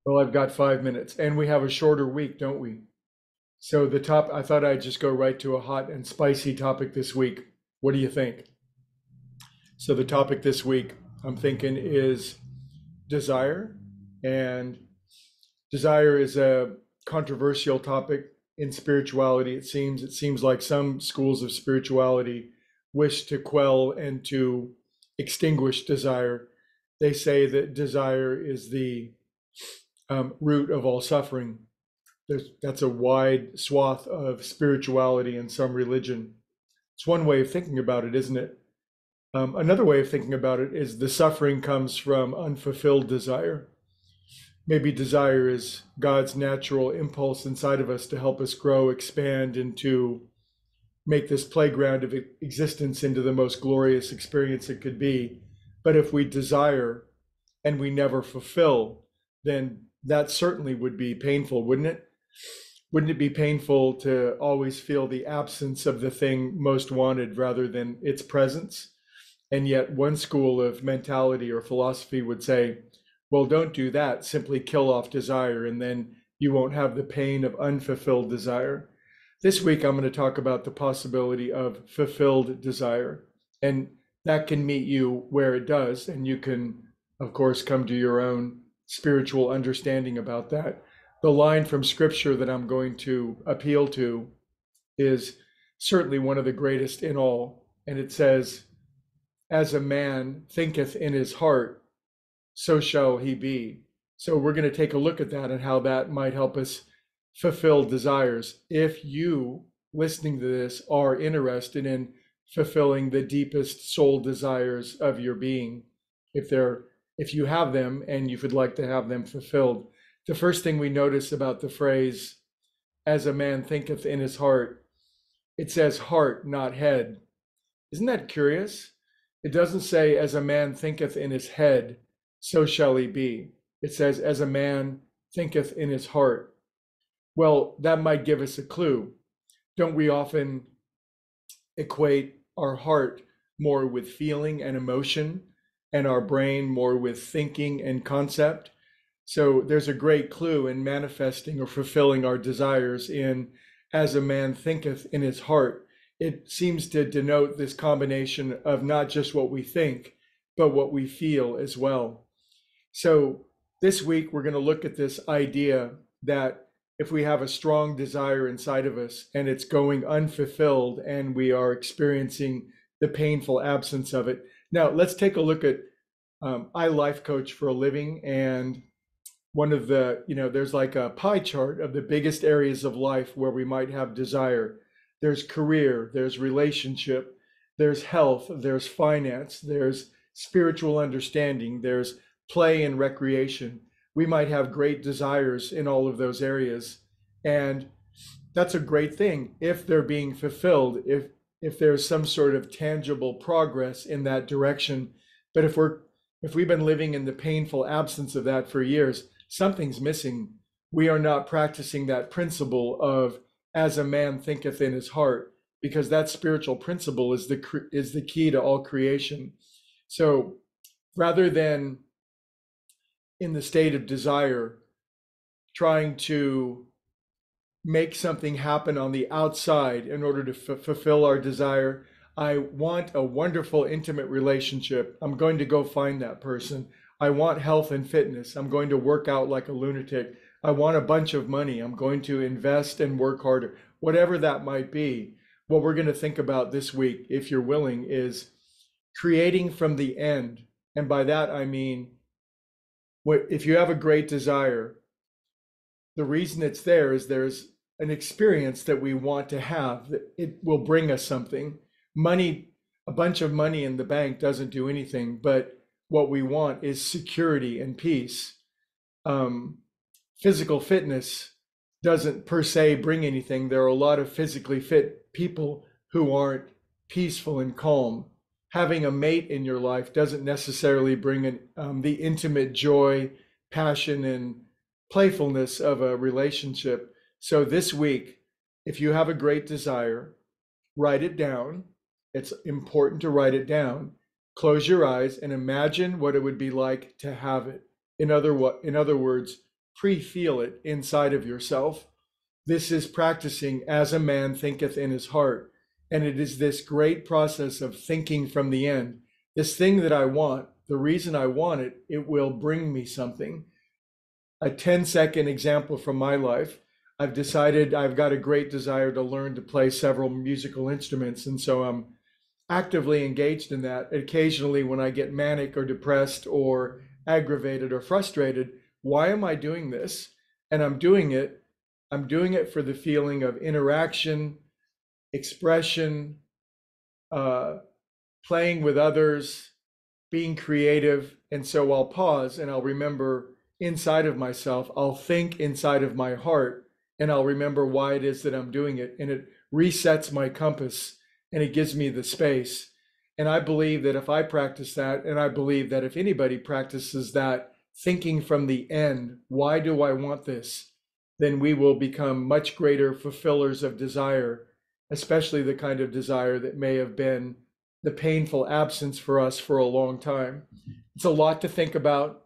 Well, I've got 5 minutes, and we have a shorter week, don't we? So I thought I'd just go right to a hot and spicy topic this week. What do you think? So the topic this week, I'm thinking, is desire. And desire is a controversial topic in spirituality, it seems. It seems like some schools of spirituality wish to quell and to extinguish desire. They say that desire is the root of all suffering. That's a wide swath of spirituality in some religion. It's one way of thinking about it, isn't it? Another way of thinking about it is the suffering comes from unfulfilled desire. Maybe desire is God's natural impulse inside of us to help us grow, expand, and to make this playground of existence into the most glorious experience it could be. But if we desire and we never fulfill, then that certainly would be painful, wouldn't it? Wouldn't it be painful to always feel the absence of the thing most wanted rather than its presence? And yet, one school of mentality or philosophy would say, well, don't do that. Simply kill off desire, and then you won't have the pain of unfulfilled desire. This week, I'm going to talk about the possibility of fulfilled desire. And that can meet you where it does. And you can, of course, come to your own spiritual understanding about that. The line from scripture that I'm going to appeal to is certainly one of the greatest in all. And it says, as a man thinketh in his heart, so shall he be. So we're going to take a look at that and how that might help us fulfill desires. If you, listening to this, are interested in fulfilling the deepest soul desires of your being, if you have them and you would like to have them fulfilled, the first thing we notice about the phrase, as a man thinketh in his heart, it says heart, not head. Isn't that curious? It doesn't say, as a man thinketh in his head, so shall he be. It says, as a man thinketh in his heart. Well, that might give us a clue. Don't we often equate our heart more with feeling and emotion, and our brain more with thinking and concept? So there's a great clue in manifesting or fulfilling our desires in as a man thinketh in his heart. It seems to denote this combination of not just what we think, but what we feel as well. So this week, we're going to look at this idea that if we have a strong desire inside of us and it's going unfulfilled and we are experiencing the painful absence of it. Now, let's take a look at, I life coach for a living, and one of the, there's like a pie chart of the biggest areas of life where we might have desire. There's career, there's relationship, there's health, there's finance, there's spiritual understanding, there's play and recreation. We might have great desires in all of those areas. And that's a great thing if they're being fulfilled, if there's some sort of tangible progress in that direction. But if we've been living in the painful absence of that for years, something's missing. We are not practicing that principle of as a man thinketh in his heart, because that spiritual principle is the key to all creation. So rather than in the state of desire, trying to make something happen on the outside in order to fulfill our desire, I want a wonderful, intimate relationship. I'm going to go find that person. I want health and fitness. I'm going to work out like a lunatic. I want a bunch of money. I'm going to invest and work harder. Whatever that might be, what we're going to think about this week, if you're willing, is creating from the end. And by that, I mean, if you have a great desire, the reason it's there is there's an experience that we want to have, that it will bring us something. Money, a bunch of money in the bank doesn't do anything, but what we want is security and peace. Physical fitness doesn't per se bring anything. There are a lot of physically fit people who aren't peaceful and calm. Having a mate in your life doesn't necessarily bring the intimate joy, passion, and playfulness of a relationship. So this week, if you have a great desire, write it down. It's important to write it down. Close your eyes and imagine what it would be like to have it. In other words, pre-feel it inside of yourself. This is practicing as a man thinketh in his heart. And it is this great process of thinking from the end. This thing that I want, the reason I want it, it will bring me something. A 10-second example from my life. I've decided I've got a great desire to learn to play several musical instruments. And so I'm actively engaged in that. Occasionally, when I get manic or depressed or aggravated or frustrated, why am I doing this? And I'm doing it for the feeling of interaction, expression, playing with others, being creative. And so I'll pause and I'll remember inside of myself, I'll think inside of my heart, and I'll remember why it is that I'm doing it. And it resets my compass and it gives me the space. And I believe that if I practice that, and I believe that if anybody practices that, thinking from the end, why do I want this? Then we will become much greater fulfillers of desire, especially the kind of desire that may have been the painful absence for us for a long time. It's a lot to think about.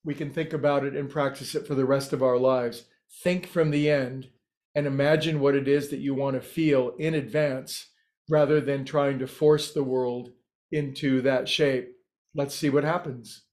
We can think about it and practice it for the rest of our lives. Think from the end and imagine what it is that you want to feel in advance rather than trying to force the world into that shape. Let's see what happens.